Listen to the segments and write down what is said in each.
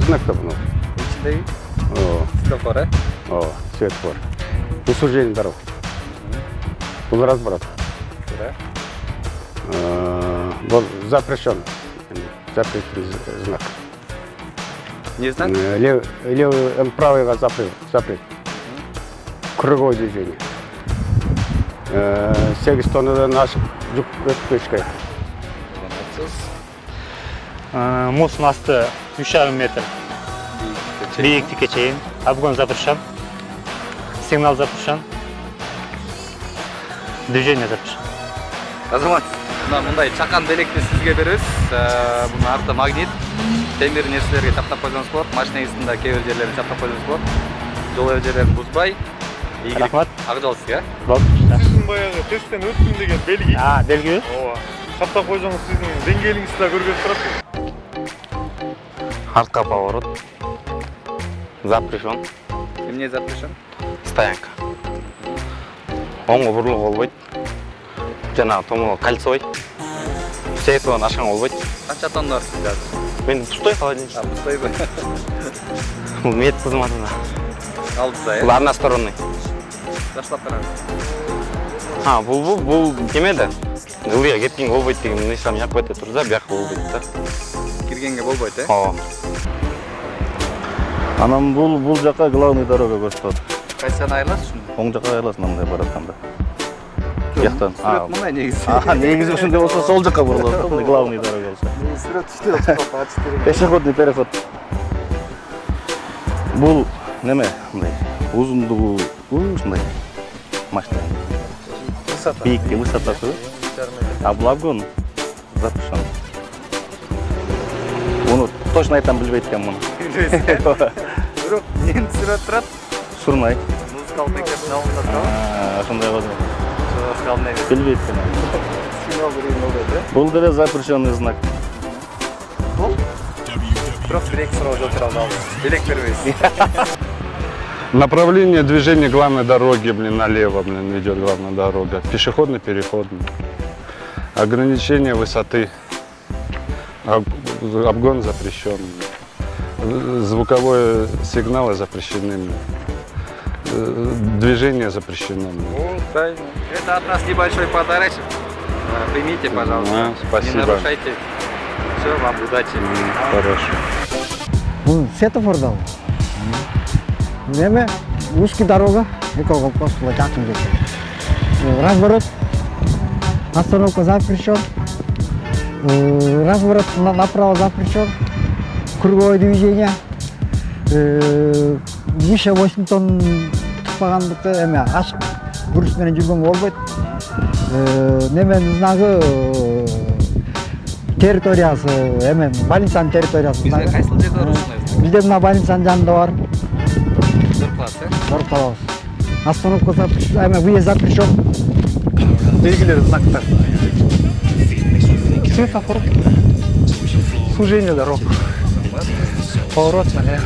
знак-то был. Içindeki светофор, светофор. Усуждение дорог. Был разброд. Был запрещен. Запретный знак. Не знак? Левый, правый запрет. Круговое движение. 8 тоннадан ашып жүк өтпешке. Мост асты 3,5 метр. Биіктікке чейін. Обгон запрещен. Сигнал запрещен. Движение запрещен. Азамат, мындай чакан белекти сизге беребиз. Мунун арты магнит. Темир нерселерге чаптап койсоңуз болот. Машинаңыздын кээ бир жерлерин чаптап койсоңуз болот. Жол эрежелерин бузбай. Рахмат. Ак жол сизге. Болду. Сиздин баягы тесттен өттүм деген белги. Белги. Ооба. Чаптап койсоңуз сиздин деңгээлиңизди да көргөзүп турат. Артка поворот. Запрещен. Эмне запрещен? Стоянка. Оңго бурлук болбойт. Жана томол кольцой. Сейтон ашаң болбойт. Канча тонна бар сизде азыр? Мен пустой холодильник. Пустойбу. Бул мет кызматында. Алдыда, Бул односторонний. Таштап берем. Бул неме да? Ылдыга кеткенге болбойт деген нерсени жакып өтө турду да, бияка болбойт да. Киргенге болбойт, Ооба. Анан бул жака главный дорога көрсөтөт. Кайсынан айрыласыз ушунда? Оң жака айрыласың мындай баратканда. Жактан. Сүрөт мындай негизи. Негизи ушундай болсо сол жака бурулат, мындай главный дорога болсо. Сүрөт түштү, ачып берем. Пешеходный переход. Бул неме мындай узундугу ушундай машина. Высота. Бийикти высотасы. А бул обгон запрещен. Муну точно айтам билбейт экенмин муну. Бирок мен сүрөт турат. Сурнай. Музыкалык мектептин алдында турат. Ошондой болду. Музыкалык мектеп. Билбейт экен. Сигнал берген болбойт, Бул деле запрещенный знак. Бул? Бирок бирек суроо жооп бере албайбыз. Белек бербейбиз. Направление движения главной дороги, налево, идет главная дорога. Пешеходный переход. Ограничение высоты. Обгон запрещен. Звуковые сигналы запрещены. Движение запрещено. Это от нас небольшой подарочек. Примите, пожалуйста. Спасибо. Не нарушайте. Все, вам удачи. Хорошо. Светофор дал. Неме узкий дорога, никого просто жакын кетет. Разворот, остановка запрещен. Разворот направо запрещен. Круговое движение. Выше 8 тонн тукпагандыкты эме ашык груз менен жүргөнгө болбойт. Неменин знагы территориясы, эме больницанын территориясы. Бизде кайсыл жерде барасыңыз? Бизде мына больницанын жанында бар. Барып каласыз, Остановка запрещен, эме выезд запрещен. Белгилер, знактар. Светофор. Сужение дорог. Поворот налево.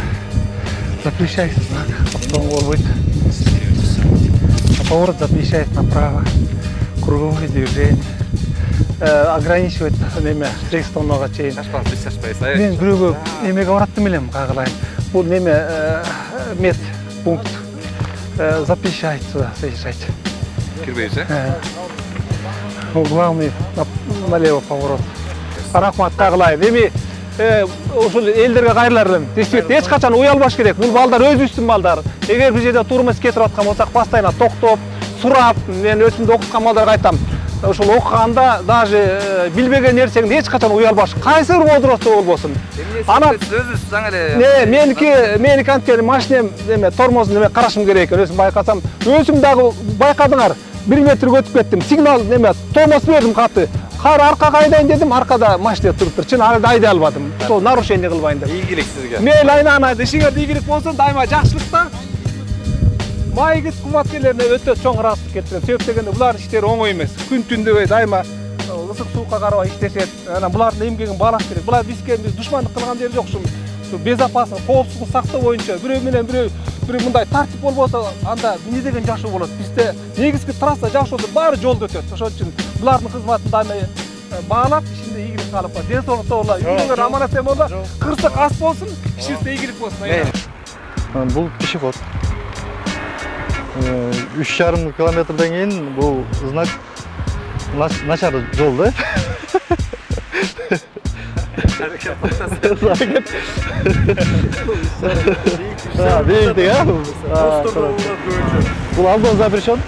Запрещается знак. Автомобиль будет. Поворот запрещает направо. Круговое движение. Ограничивает неме 30 тоннага чейин. шашпайсыз. Мен бирөөгө эмеге бараттым элем кагылайын. Бул неме медпункт запрещает сюда заезжать. Кирбейсиз, Главный налево поворот. Рахмат кагылайын. Эми ушул элдерге кайрылар элем. Действительно эч качан уялбаш керек. Бул балдар өзүбүздүн балдар. Эгер бир жерде турмуш кетип аткан болсак, постоянно токтоп, сурап, мен өзүмдү окуткан балдарга айтам. Ушул окуганда даже билбеген нерсеңди эч качан уялбаш. Кайсы бир возрастта болбосун. Ана өзүбүз заң эле. Меники анткени машинем тормозун карашым керек экен. Өзүм байкасам, өзүм дагы байкадыңар. 1 метр өтүп кеттим. Сигнал тормоз бердим каты. Кар аркага айдайын дедим, аркада машина туруптур. Чын айдай албадым. Сол нарушение кылбайын деп. Ийгилик сизге. Мейли айнаңа ишиңерде ийгилик болсун, дайыма жакшылыкта. Майгит кызматкерлерине өтө чоң ыраазычылык келтирем. Себеп дегенде булар иштери оңой эмес. Күн түндө дайыма ысык суукка карабай иштешет. Анан булардын эмгегин баалаш керек. Булар бизге душмандык кылган жери жок. Ушу безопасность, коопсуздук сактоо боюнча бирөө менен бирөө мындай тартип болбосо, анда эмне деген жакшы болот. Бизде негизги трасса жакшы болсо баары жолдо өтөт. Ошон үчүн булардын кызматын дайыма Bağlap içinde iyilik kalıp var. Den soğukta ola. Yürüyor amanet dem ola. Kırsa kas olsun. İşirse iyilik olsun. Бұл пешеход. 3,5 километрден кейін бұл знак начар жол да. Биіктік, а? Бұл обгон запрещен.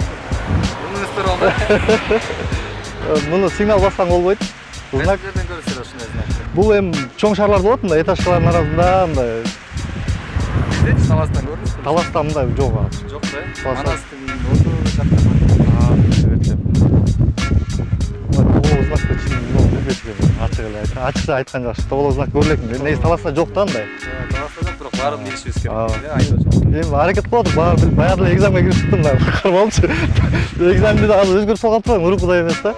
Мұны сигнал басқан болбойды. Знак. Бұл чоң шарлар болады, мында этажкалардың арасында, мында Таластан көрдіңіз бе? таласта мындай жоқ. Жоқ па? Таласта. Манастың орны жақта. Толық знакты ашық айтқан жақсы. Толық знак көрілетін. Негізі таласта жоқ та андай. Таласта жоқ, бірақ барып ерішіміз керек. Айда жоқ. Енді әрекет қылдық, баяғыда экзаменге кіріп шықтым да. Қарап алшы. Экзаменде де өзгеріп салған тұрған, ұрып құдай емес та.